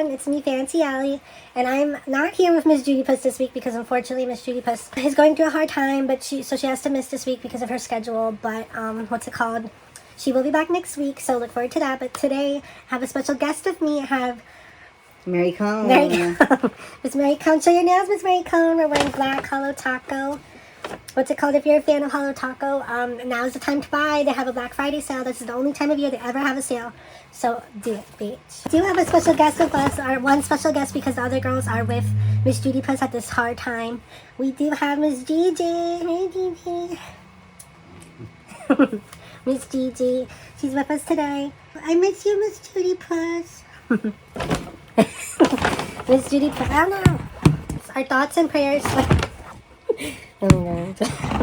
everyone, it's me, FancyAlly, and I'm not here with Miss Judy Puss this week because unfortunately Miss Judy Puss is going through a hard time, but she has to miss this week because of her schedule, but she will be back next week, so look forward to that. But today I have a special guest with me. I have MaryCone. Miss MaryCone. Show your nails, Miss MaryCone. We're wearing black Holo Taco. If you're a fan of Holo Taco, now is the time to buy. They have a Black Friday sale. This is the only time of year they ever have a sale. So do it, bitch. Do you have a special guest with us? One special guest because the other girls are with Miss Judy Puss at this hard time. We do have Miss Gigi. Hey, Gigi. Miss Gigi. She's with us today. I miss you, Miss Judy Puss. Miss Judy Puss. I don't know. Our thoughts and prayers. Oh, no.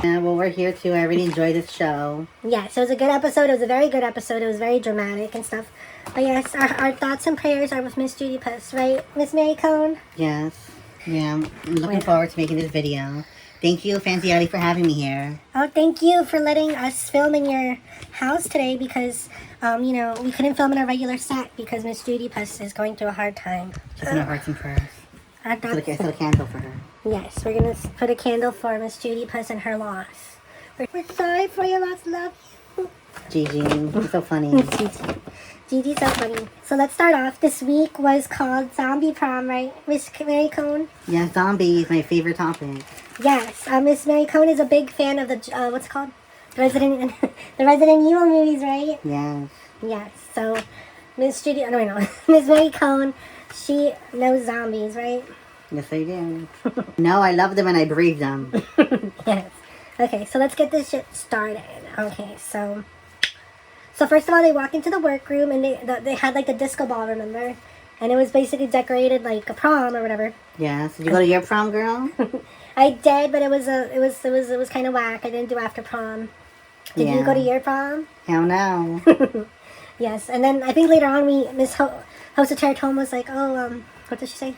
Yeah, well, we're here too. I really enjoyed this show. Yes, it was a good episode. It was a very good episode. It was very dramatic and stuff. But yes, our thoughts and prayers are with Miss Judy Puss, right, Miss MaryCone? Yes. Yeah, I'm looking forward to making this video. Thank you, FancyAlly, for having me here. Oh, thank you for letting us film in your house today because, we couldn't film in our regular set because Miss Judy Puss is going through a hard time. She's in our hearts and prayers. I set a candle for her. Yes, we're going to put a candle for Miss Judy Puss and her loss. We're sorry for your loss, love you. Gigi, you're so funny. Gigi's so funny. So let's start off. This week was called Zombie Prom, right, Miss MaryCone? Yeah, zombie is my favorite topic. Yes, Miss MaryCone is a big fan of the, what's it called? The Resident Evil movies, right? Yes. Yes, so Miss Judy, Miss MaryCone, she knows zombies, right? Yes, I do. No, I love them and I breathe them. Yes. Okay, so let's get this shit started. Okay, so first of all, they walk into the workroom and they had like the disco ball, remember? And it was basically decorated like a prom or whatever. Yes. Did you go to your prom, girl? I did, but it was kind of whack. I didn't do after prom. Did you go to your prom? Hell no. Yes, and then I think later on Miss Hosta Teratome was like, oh, what did she say?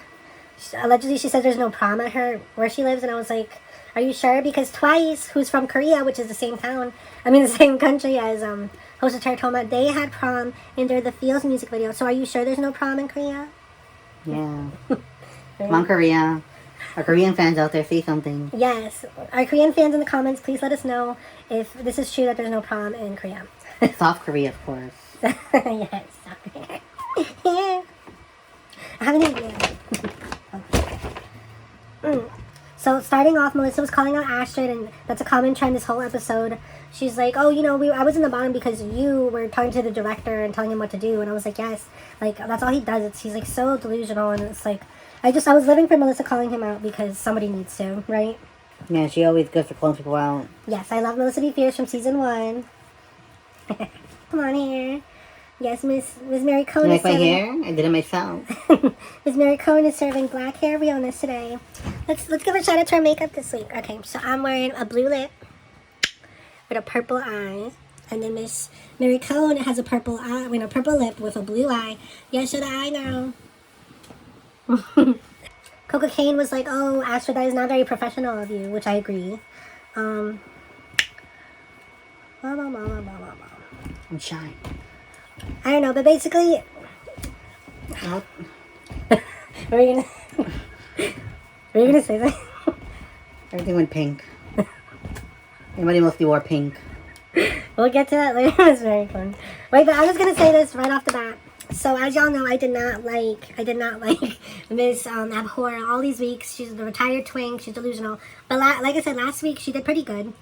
Allegedly, she said there's no prom at where she lives, and I was like, are you sure? Because Twice, who's from Korea, which is the same the same country as Hosta Teratome, they had prom in the Feels music video. So are you sure there's no prom in Korea? Yeah. Come on, Korea. Our Korean fans out there, say something. Yes. Our Korean fans in the comments, please let us know if this is true that there's no prom in Korea. South Korea, of course. Yes. Yeah. I haven't even... So starting off, Melissa was calling out Astrid, and that's a common trend this whole episode. She's like, oh, I was in the bottom because you were talking to the director and telling him what to do. And I was like, yes, like that's all he does. He's like so delusional, and it's like I was living for Melissa calling him out because somebody needs to, right? Yeah, she always goes for calling people out. Yes, I love Melissa Be Fierce from season 1. Come on here. Yes, Miss MaryCone. You like my hair? I did it myself. Miss MaryCone is serving black hair realness today. Let's give a shout out to our makeup this week. Okay, so I'm wearing a blue lip with a purple eye, and then Miss MaryCone has a purple lip with a blue eye. Yes, should I know? Coca Kane was like, "Oh, Astrid, that is not very professional of you," which I agree. I'm shy. I don't know, but basically, Nope. were you gonna say that? Everything went pink. Everybody mostly wore pink. We'll get to that later, Miss MaryCone. Wait, but I was gonna say this right off the bat. So as y'all know, I did not like Miss Abhora all these weeks. She's the retired twink. She's delusional. But like I said, last week she did pretty good.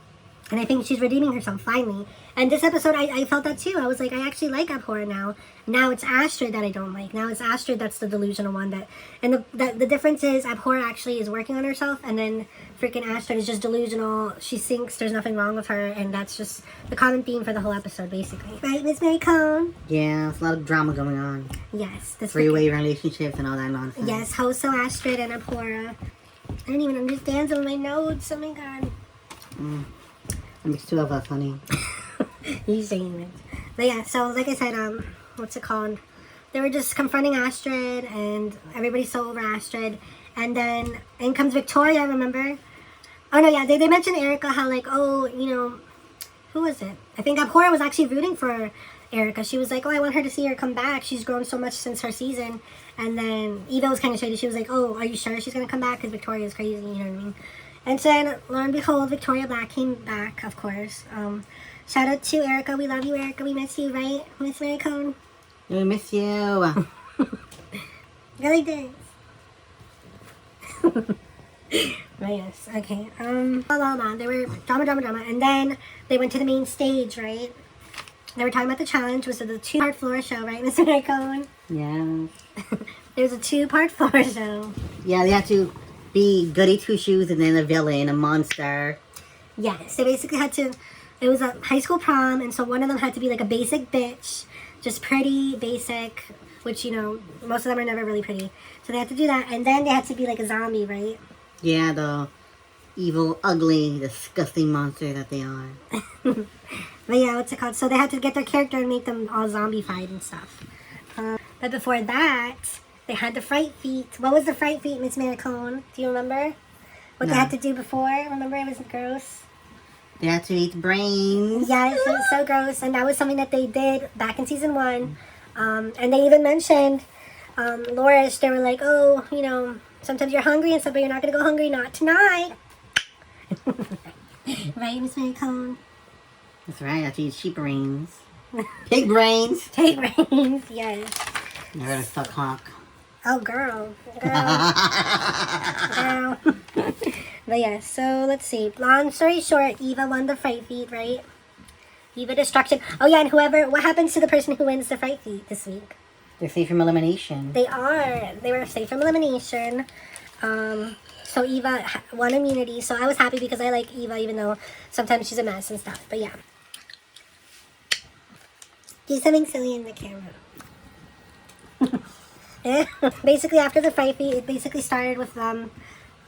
And I think she's redeeming herself, finally. And this episode, I felt that too. I was like, I actually like Abhora now. Now it's Astrid that I don't like. Now it's Astrid that's the delusional one. And the difference is Abhora actually is working on herself. And then freaking Astrid is just delusional. She thinks there's nothing wrong with her. And that's just the common theme for the whole episode, basically. Right, Miss MaryCone? Yeah, there's a lot of drama going on. Yes. Three-way relationships and all that nonsense. Yes, Hoso, Astrid, and Abhora. I don't even understand some of my notes. Oh my god. It's two of us, honey. You saying it. But yeah, so like I said, what's it called? They were just confronting Astrid, and everybody's so over Astrid. And then in comes Victoria, remember? Oh no, yeah, they mentioned Erica, how like, oh, who was it? I think Abhora was actually rooting for Erica. She was like, oh, I want her to see her come back. She's grown so much since her season. And then Eva was kind of shady. She was like, oh, are you sure she's going to come back? Because Victoria's crazy, you know what I mean? And then, lo and behold, Victoria Black came back, of course. Shout out to Erica. We love you, Erica. We miss you, right? Miss MaryCone? We miss you. Really did. Right, yes. Okay. They were drama. And then they went to the main stage, right? They were talking about the challenge, which was the 2-part floor show, right, Miss MaryCone? Yeah. There was a 2-part floor show. Yeah, they had to be goody two-shoes and then a villain, a monster. Yes, they basically had to, it was a high school prom, and so one of them had to be like a basic bitch, just pretty, basic, which, you know, most of them are never really pretty. So they had to do that, and then they had to be like a zombie, right? Yeah, the evil, ugly, disgusting monster that they are. But yeah, what's it called? So they had to get their character and make them all zombie-fied and stuff. But before that, they had the fright feat. What was the fright feat, Miss MaryCone? Do you remember? What No. they had to do before? Remember, it was gross. They had to eat brains. Yes, it was so gross. And that was something that they did back in season 1. And they even mentioned, Loris, they were like, oh, you know, sometimes you're hungry and stuff, but you're not going to go hungry. Not tonight. Right, Miss MaryCone? That's right, I have to eat sheep brains. Pig brains. Take brains, yes. They're gonna suck cock. Oh, girl. Girl. But yeah, so let's see. Long story short, Eva won the fright feat, right? EvahDestruction. Oh yeah, and what happens to the person who wins the fright feat this week? They're safe from elimination. They were safe from elimination. So Eva won immunity, so I was happy because I like Eva, even though sometimes she's a mess and stuff, but yeah. Do something silly in the camera. Basically, after the fright feat, it basically started with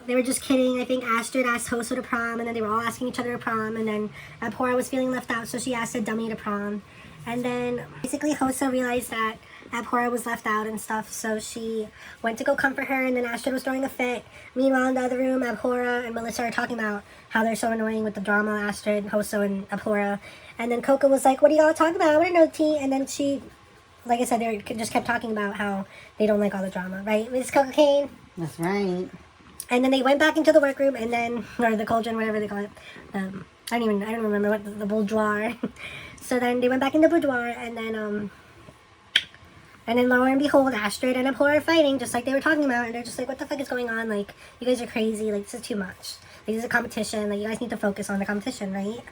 they were just kidding. I think Astrid asked Hoso to prom, and then they were all asking each other to prom, and then Abhora was feeling left out, so she asked a dummy to prom. And then basically Hoso realized that Abhora was left out and stuff, so she went to go comfort her, and then Astrid was throwing a fit. Meanwhile, in the other room, Abhora and Melissa are talking about how they're so annoying with the drama, Astrid, Hoso, and Abhora. And then Coco was like, what are y'all talking about? I want to know, tea. And then she, like I said, they just kept talking about how they don't like all the drama, right, Miss Coco Kane? That's right. And then they went back into the workroom, and then, or the cauldron, whatever they call it. I don't remember what the boudoir. So then they went back in the boudoir, and then lo and behold, Astrid and Abhora are fighting, just like they were talking about, and they're just like, what the fuck is going on? Like, you guys are crazy. Like, this is too much. Like, this is a competition. Like, you guys need to focus on the competition, right?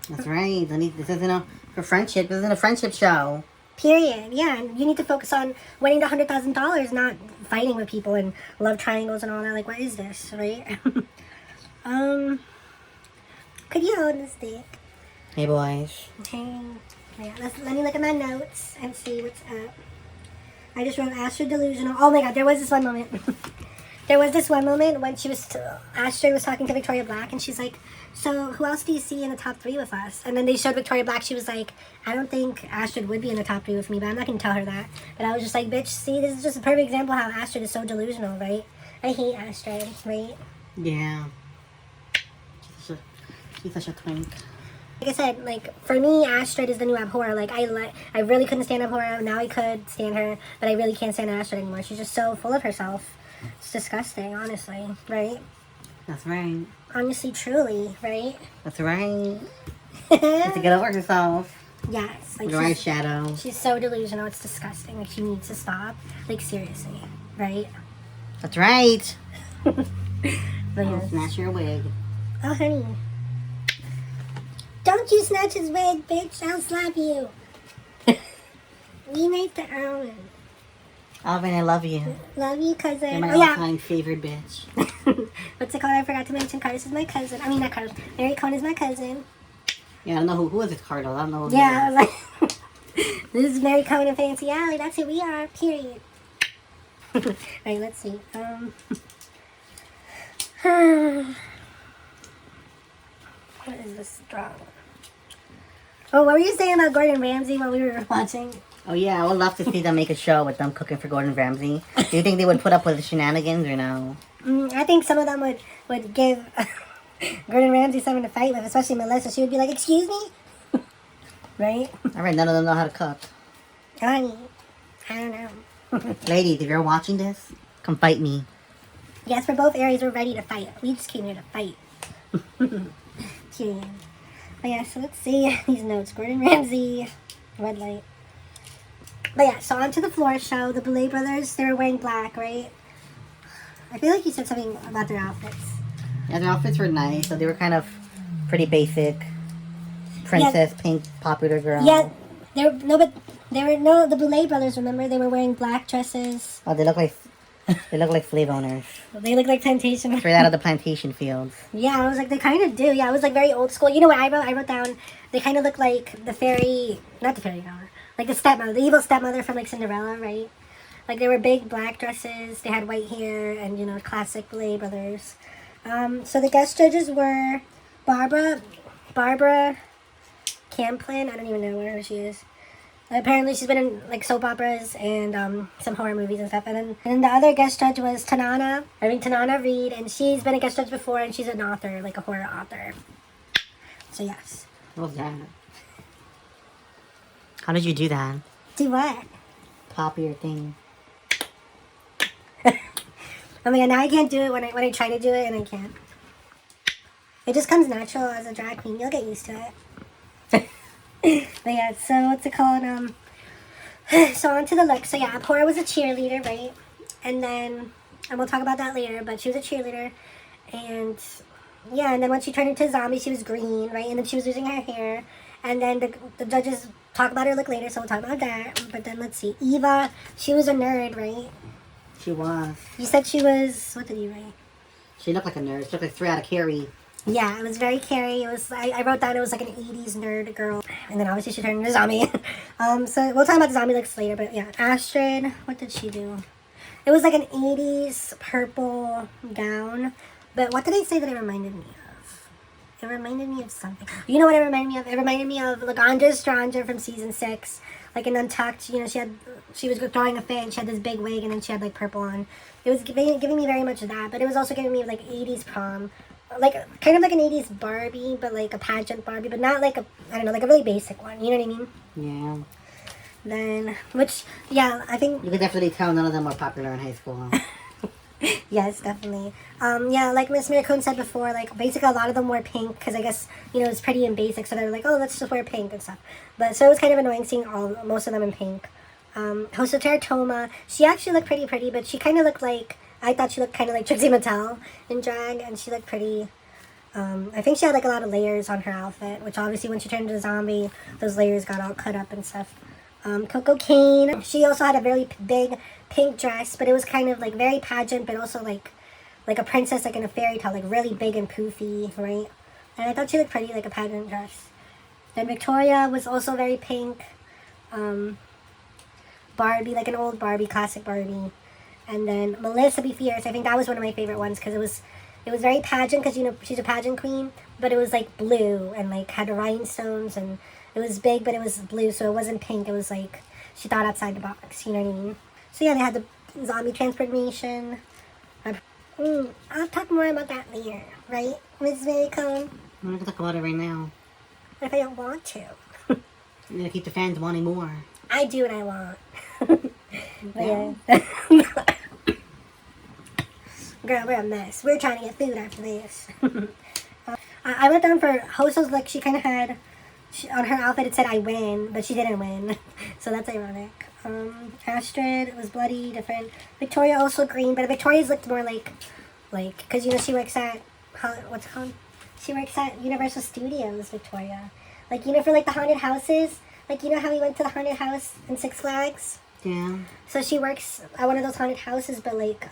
That's right. This isn't for friendship. This isn't a friendship show. Period. Yeah, and you need to focus on winning the $100,000, not fighting with people and love triangles and all that. Like, what is this, right? Could you hold this dick? Hey, boys. Okay. Yeah, let me look at my notes and see what's up. I just wrote Astrid delusional. Oh my god, there was this one moment. There was this one moment when Astrid was talking to Victoria Black, and she's like, so who else do you see in the top 3 with us? And then they showed Victoria Black. She was like, I don't think Astrid would be in the top 3 with me, but I'm not going to tell her that. But I was just like, bitch, see, this is just a perfect example of how Astrid is so delusional, right? I hate Astrid, right? Yeah. She's such a twink. Like I said, like, for me, Astrid is the new Abhora. Like, I really couldn't stand Abhora. Now I could stand her, but I really can't stand Astrid anymore. She's just so full of herself. It's disgusting, honestly, right? That's right. Honestly, truly, right? That's right. She has to get over herself. Yes. Like, Your eyeshadow. she's so delusional. It's disgusting. Like, she needs to stop. Like, seriously, right? That's right. But I'll yes. snatch your wig. Oh, honey. Don't you snatch his wig, bitch. I'll slap you. You make the Alvin. Alvin, I love you. Love you, cousin. You're my Oh, yeah. all-time favorite bitch. What's it called? I forgot to mention Carlos is my cousin. I mean, not Carlos. MaryCone is my cousin. Yeah, I don't know who is this Cardo. I don't know who Yeah, he is. like, this is MaryCone and FancyAlly. That's who we are, period. Right, let's see. What is this drama? Oh, what were you saying about Gordon Ramsay while we were watching? Oh yeah, I would love to see them make a show with them cooking for Gordon Ramsay. Do you think they would put up with the shenanigans or no? I think some of them would give Gordon Ramsay something to fight with, especially Melissa. She would be like, excuse me? Right? Alright, none of them know how to cook. I don't know. Ladies, if you're watching this, come fight me. Yes, we're both Aries. We're ready to fight. We just came here to fight. Cute. But yeah, so let's see these notes. Gordon Ramsay, red light. But yeah, so on to the floor show. The Boulay brothers, they were wearing black, right? I feel like you said something about their outfits. Yeah, their outfits were nice, so they were kind of pretty basic. Princess, pink, popular girl. Yeah, the Boulay brothers, remember? They were wearing black dresses. Oh, they look like slave owners. They look like plantation. Straight out of the plantation fields. Yeah, I was like, they kind of do. Yeah, it was like very old school. You know what I wrote? I wrote down, they kind of look like the fairy, not the fairy godmother, like the stepmother, the evil stepmother from like Cinderella, right? Like they were big black dresses, they had white hair, and you know, classic Boulay brothers. So the guest judges were Barbara Camplin. I don't even know where she is. Apparently she's been in like soap operas and some horror movies and stuff. And then the other guest judge was Tanana Reed, and she's been a guest judge before, and she's an author, like a horror author. So yes. What was that? How did you do that? Do what? Pop your thing. Oh my god, now I can't do it when I try to do it, and I can't. It just comes natural as a drag queen. You'll get used to it. But yeah, so what's it called? So on to the look. So yeah, Abhora was a cheerleader, right? And we'll talk about that later, but she was a cheerleader. And yeah, and then when she turned into a zombie, she was green, right? And then she was losing her hair. And then the judges talk about her look later, so we'll talk about that. But then let's see. Eva, she was a nerd, right? She was. You said she was, what did you write? She looked like a nerd. She looked like 3 out of Carrie. Yeah, it was very Carrie. It was, I wrote down it was like an 80s nerd girl. And then obviously she turned into a zombie. So we'll talk about the zombie looks later, but yeah. Astrid, what did she do? It was like an 80s purple gown. But what did I say that it reminded me of? It reminded me of something. You know what it reminded me of? It reminded me of Laganja Stranger from season 6. Like an Untucked, you know, she was throwing a fit and she had this big wig and then she had like purple on. It was giving me very much of that, but it was also giving me like 80s prom. Like, kind of like an 80s Barbie, but like a pageant Barbie, but not like I don't know, like a really basic one, you know what I Yeah. mean? Then, yeah, I think... You could definitely tell none of them were popular in high school. Yes, definitely. Yeah, like Miss MaryCone said before, like, basically a lot of them wore pink, because I guess, you know, it's pretty and basic, so they're like, oh, let's just wear pink and stuff. But, so it was kind of annoying seeing most of them in pink. Hosoter Toma, she actually looked pretty, but she kind of looked like... I thought she looked kind of like Trixie Mattel in drag, and she looked pretty. I think she had like a lot of layers on her outfit, which obviously when she turned into a zombie, those layers got all cut up and stuff. Coco Kane, she also had a very big pink dress, but it was kind of like very pageant, but also like a princess, like in a fairy tale, like really big and poofy, right? And I thought she looked pretty, like a pageant dress. Then Victoria was also very pink. Barbie, like an old Barbie, classic Barbie. And then Melissa Be Fierce, I think that was one of my favorite ones because it was very pageant because, you know, she's a pageant queen, but it was like blue and like had rhinestones and it was big, but it was blue, so it wasn't pink. It was like she thought outside the box, you know what I mean? So yeah, they had the zombie transformation. I'll talk more about that later, right, Miss MaryCone? I'm going to talk about it right now. What if I don't want to? You're going to keep the fans wanting more. I do what I want. But yeah. Girl, we're a mess. We're trying to get food after this. I went down for Hoso's look. She kind of had, on her outfit it said I win, but she didn't win. So that's ironic. Astrid was bloody, different. Victoria also green, but Victoria's looked more like, because, you know, she works at, what's it called? She works at Universal Studios, Victoria. Like, you know, for like the haunted houses. Like, you know how we went to the haunted house in Six Flags? Yeah. So she works at one of those haunted houses, but like,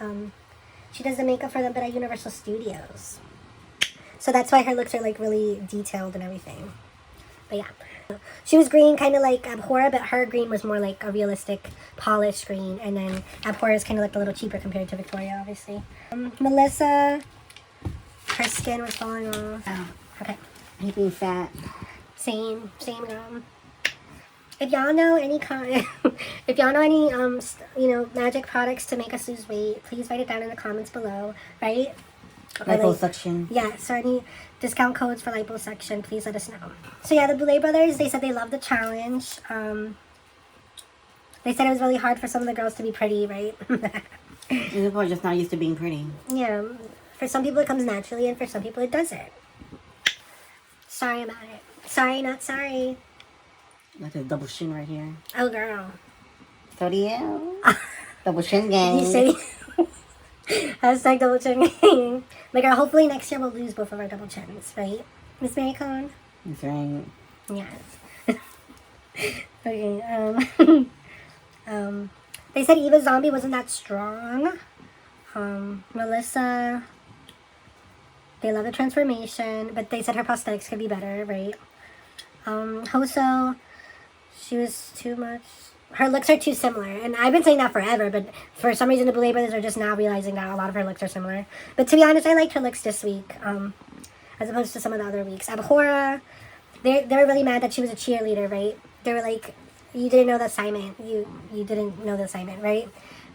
she does the makeup for them, but at Universal Studios. So that's why her looks are like really detailed and everything. But yeah. She was green, kind of like Abhora, but her green was more like a realistic, polished green. And then Abhora's kind of looked a little cheaper compared to Victoria, obviously. Melissa, her skin was falling off. Oh. Okay. I hate being fat. Same. If y'all know any you know, magic products to make us lose weight, please write it down in the comments below, right? Liposuction. Yeah, so any discount codes for liposuction, please let us know. So yeah, the Boulay brothers, they said they loved the challenge. They said it was really hard for some of the girls to be pretty, right? People are just not used to being pretty. Yeah, for some people it comes naturally, and for some people it doesn't. Sorry about it. Sorry, not sorry. Like a double shin right here. Oh, girl. So do you. Double shin gang. You say... Hashtag double chin gang. My girl, hopefully next year we'll lose both of our double chins, right? Miss MaryCone? That's right. Yes. Okay, they said Eva's zombie wasn't that strong. Melissa, they love the transformation, but they said her prosthetics could be better, right? Hoso, she was too much. Her looks are too similar, and I've been saying that forever, but for some reason the Boulay brothers are just now realizing that a lot of her looks are similar. But to be honest, I liked her looks this week, as opposed to some of the other weeks. Abhora, they were really mad that she was a cheerleader, right? They were like, you didn't know the assignment. You didn't know the assignment, right?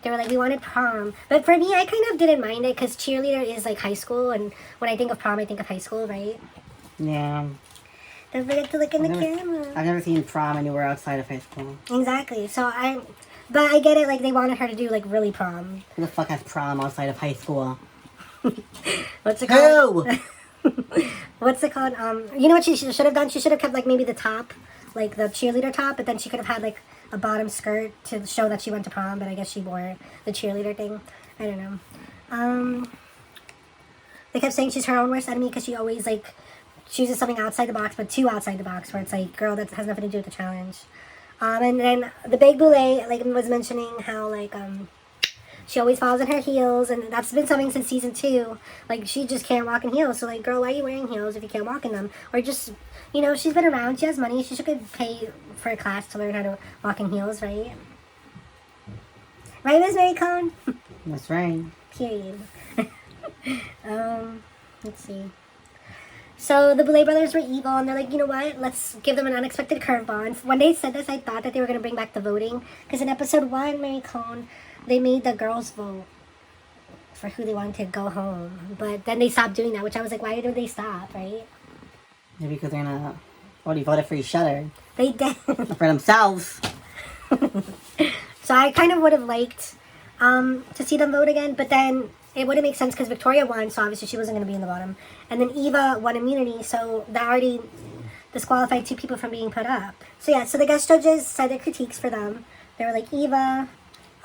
They were like, we wanted prom. But for me, I kind of didn't mind it, because cheerleader is like high school, and when I think of prom, I think of high school, right? Yeah. Don't forget to look in the camera. I've never seen prom anywhere outside of high school. Exactly. So but I get it, like, they wanted her to do, like, really prom. Who the fuck has prom outside of high school? What's it called? Who? What's it called? You know what she should have done? She should have kept, like, maybe the top, like, the cheerleader top, but then she could have had, like, a bottom skirt to show that she went to prom, but I guess she wore the cheerleader thing. I don't know. They kept saying she's her own worst enemy because she always, like, chooses something outside the box, but too outside the box, where it's like, girl, that has nothing to do with the challenge. And then the big Boulay, like, was mentioning how, like, she always falls in her heels, and that's been something since season 2. Like, she just can't walk in heels, so, like, girl, why are you wearing heels if you can't walk in them? Or just, you know, she's been around, she has money, she should pay for a class to learn how to walk in heels, right? Right, Miss MaryCone? That's right. Period. Let's see. So the Boulay brothers were evil, and they're like, you know what? Let's give them an unexpected curveball. And when they said this, I thought that they were going to bring back the voting. Because in episode 1, MaryCone, they made the girls vote for who they wanted to go home. But then they stopped doing that, which I was like, why did they stop, right? Maybe because they're not already voted for Shudder. They did. For themselves. So I kind of would have liked to see them vote again, but then it wouldn't make sense because Victoria won, so obviously she wasn't going to be in the bottom. And then Eva won immunity, so that already disqualified 2 people from being put up. So yeah, so the guest judges said their critiques for them. They were like, Eva,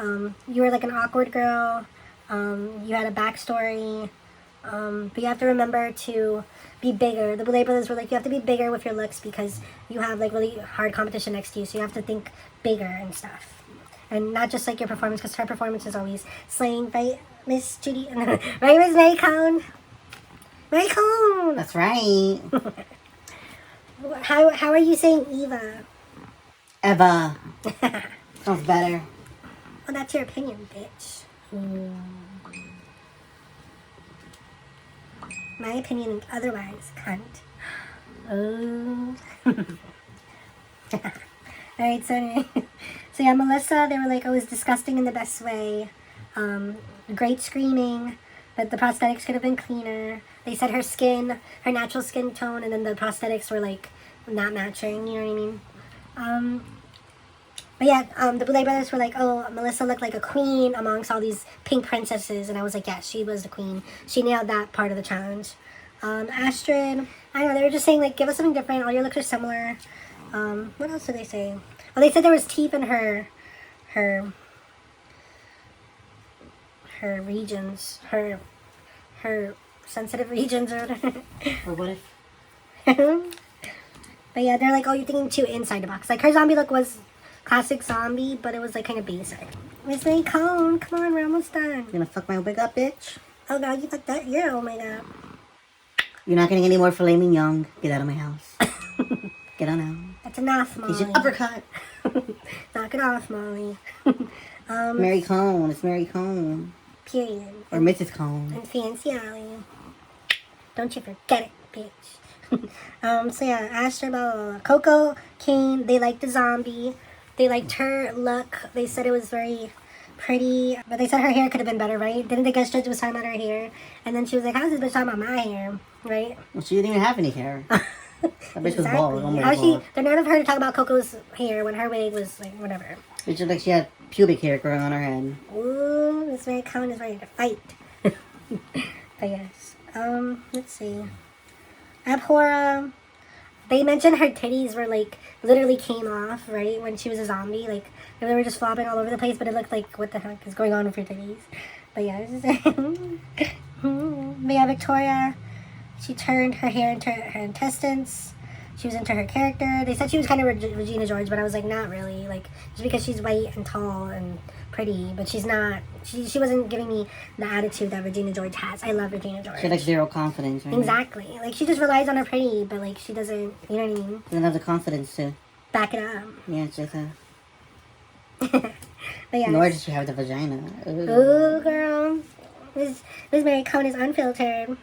you were like an awkward girl. You had a backstory. But you have to remember to be bigger. The Boulay brothers were like, you have to be bigger with your looks because you have like really hard competition next to you, so you have to think bigger and stuff. And not just like your performance, because her performance is always slaying, right, Miss Judy? Right, Miss MaryCone? MaryCone! That's right. How are you saying Eva? Eva. Sounds better. Well, that's your opinion, bitch. My opinion otherwise, cunt. Oh. Alright, so anyway. So yeah, Melissa, they were like, oh, it was disgusting in the best way. Great screaming, but the prosthetics could have been cleaner. They said her skin, her natural skin tone, and then the prosthetics were like not matching, you know what I mean? But yeah, the Boulay brothers were like, oh, Melissa looked like a queen amongst all these pink princesses, and I was like, yeah, she was the queen. She nailed that part of the challenge. Astrid, I don't know, they were just saying, like, give us something different, all your looks are similar. What else did they say? Well, they said there was teeth in her regions, her sensitive regions or whatever. Or what if? But yeah, they're like, oh, you're thinking too inside the box. Like, her zombie look was classic zombie, but it was like kind of basic. Miss MaryCone, come on, we're almost done. You gonna fuck my wig up, bitch? Oh god, you fucked that? Yeah, oh my god. You're not getting any more filet mignon. Get out of my house. Get on out. That's enough, Molly. He's an uppercut. Knock it off, Molly. MaryCone. It's MaryCone. Period. Or Mrs. Cone. And FancyAlly. Don't you forget it, bitch. So yeah, Astrid, blah, blah, blah. Coco, Kane, they liked the zombie. They liked her look. They said it was very pretty, but they said her hair could have been better, right? Didn't the guest judge was talking about her hair? And then she was like, how's this bitch talking about my hair, right? Well, she didn't even have any hair. That bitch was bald. Almost How bald. the nerve of her to talk about Coco's hair when her wig was like, whatever. It's just like she had pubic hair growing on her head. Ooh, Miss MaryCone is ready to fight. But yes. Let's see. Abhora. They mentioned her titties were like literally came off, right? When she was a zombie. Like they were just flopping all over the place, but it looked like what the heck is going on with your titties? But yeah, but yeah, Victoria, she turned her hair into her intestines. She was into her character. They said she was kind of Regina George, but I was like, not really. Like, just because she's white and tall and pretty, but she's not. She wasn't giving me the attitude that Regina George has. I love Regina George. She had like zero confidence, right? Exactly. Like, she just relies on her pretty, but like, she doesn't, you know what I mean? Doesn't have the confidence to Back it up. Yeah, it's just a... But yeah. Nor does she have the vagina. Ooh, girl. Miss MaryCone is unfiltered.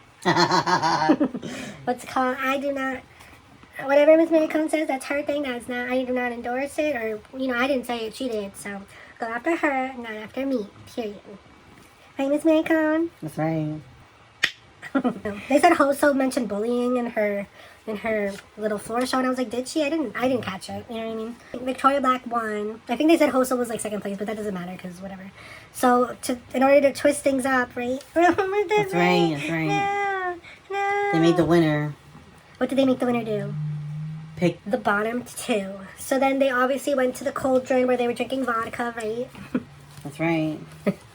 What's it called? I do not... Whatever Miss MaryCone says, that's her thing. That's not... I do not endorse it. Or, you know, I didn't say it. She did. So, go after her, not after me. Period. Right, Miss MaryCone? That's right. They said Hoso mentioned bullying in her little floor show, and I was like, did she? I didn't catch it. You know what I mean? Victoria Black won. I think they said Hoso was like second place, but that doesn't matter because whatever. So in order to twist things up, right? That's right. That's right. No. They made the winner. What did they make the winner do? Pick the bottom two. So then they obviously went to the cauldron where they were drinking vodka, right? That's right.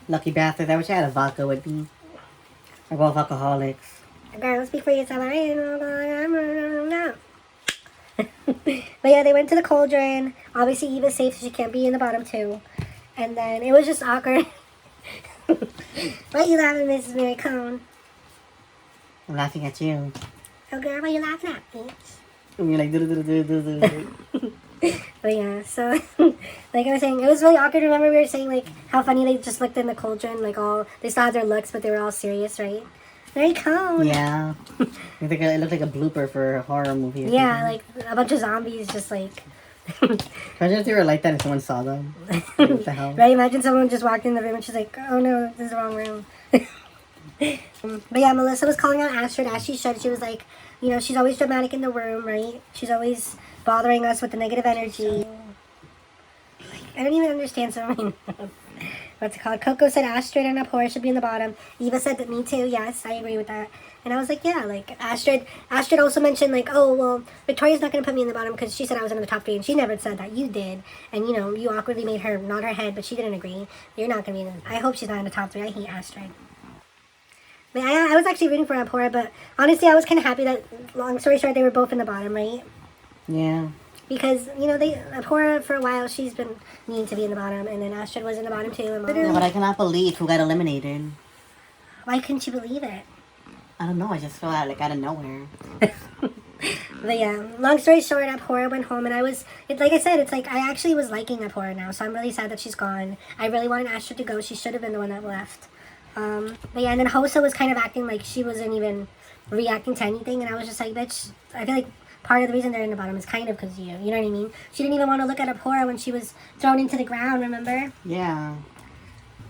Lucky bastard. I wish I had a vodka with me. We're both alcoholics. Girl, speak for yourself. I don't know. But yeah, they went to the cauldron. Obviously, Eva's safe, so she can't be in the bottom two. And then it was just awkward. Why you laughing, Mrs. MaryCone? I'm laughing at you. Oh, girl, why you laughing at, bitch? And you're like, do. But yeah, so, like I was saying, it was really awkward. Remember we were saying, like, how funny they just looked in the cauldron, like, they still had their looks, but they were all serious, right? MaryCone. Yeah. It looked like a blooper for a horror movie. Yeah, like, a bunch of zombies just, like... Imagine if they were like that and someone saw them. What the hell? Right, imagine someone just walked in the room and she's like, oh no, this is the wrong room. But yeah, Melissa was calling out Astrid as she should. She was like, you know, she's always dramatic in the room, right? She's always bothering us with the negative energy. I don't even understand some of my notes. What's it called? Coco said Astrid and Abhora should be in the bottom. Eva said that me too. Yes, I agree with that. And I was like, yeah, like Astrid also mentioned like, oh, well, Victoria's not going to put me in the bottom because she said I was in the top 3 and she never said that. You did. And, you know, you awkwardly made her nod her head, but she didn't agree. You're not going to be in the... I hope she's not in the top 3. I hate Astrid. But I was actually rooting for Abhora, but honestly, I was kind of happy that, long story short, they were both in the bottom, right? Yeah. Because, you know, Abhora, for a while, she's been mean to be in the bottom, and then Astrid was in the bottom too. And Yeah, but I cannot believe who got eliminated. Why couldn't you believe it? I don't know, I just felt like out of nowhere. But yeah, long story short, Abhora went home, and like I said, it's like, I actually was liking Abhora now, so I'm really sad that she's gone. I really wanted Astrid to go. She should have been the one that left. But yeah, and then Hosa was kind of acting like she wasn't even reacting to anything, and I was just like, bitch, I feel like part of the reason they're in the bottom is kind of because you know what I mean? She didn't even want to look at Abhora when she was thrown into the ground, remember? Yeah.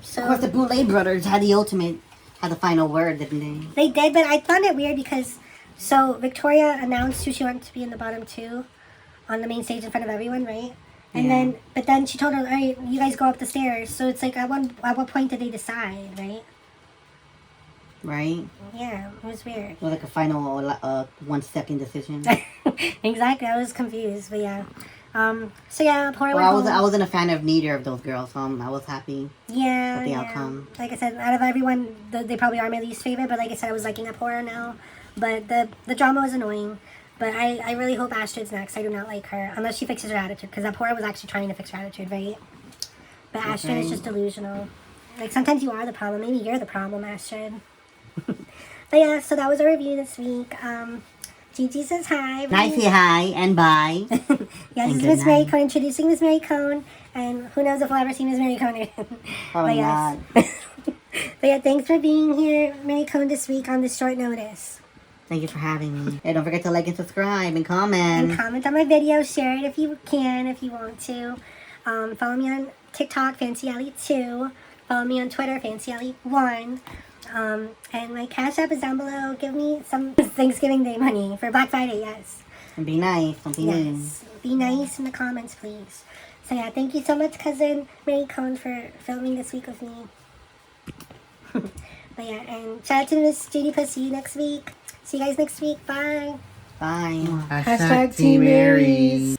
So, of course, the Boulay brothers had the final word, didn't they? They did, but I found it weird because, so Victoria announced who she wanted to be in the bottom 2 on the main stage in front of everyone, right? And but then she told her, all right, you guys go up the stairs. So it's like, at what point did they decide, right? Right? Yeah, it was weird. It was like a final 1-second decision. Exactly, I was confused, but yeah. So yeah, Abhora went home. I wasn't a fan of neither of those girls, so I was happy with the outcome. Like I said, out of everyone, they probably are my least favorite, but like I said, I was liking Abhora now. But the drama was annoying. But I really hope Astrid's next. I do not like her, unless she fixes her attitude, because Abhora was actually trying to fix her attitude, right? But Astrid is just delusional. Like, sometimes you are the problem. Maybe you're the problem, Astrid. But yeah, so that was our review this week. Gigi says hi. Nicey hi and bye. Yeah, this is Miss MaryCone introducing Miss MaryCone, and who knows if we'll ever see Miss MaryCone again. Probably not. But yeah, thanks for being here, MaryCone, this week on this short notice. Thank you for having me. Hey, don't forget to like and subscribe and comment. And comment on my video. Share it if you can, if you want to. Follow me on TikTok, FancyAlly2. Follow me on Twitter, FancyAlly1. And my Cash App is down below. Give me some Thanksgiving Day money for Black Friday, yes. And be nice. Don't be mean. Yes. Be nice in the comments, please. So yeah, thank you so much, cousin MaryCone, for filming this week with me. But yeah, and shout out to Miss Judy Puss. See you next week. See you guys next week. Bye. Bye. Hashtag Team Marys.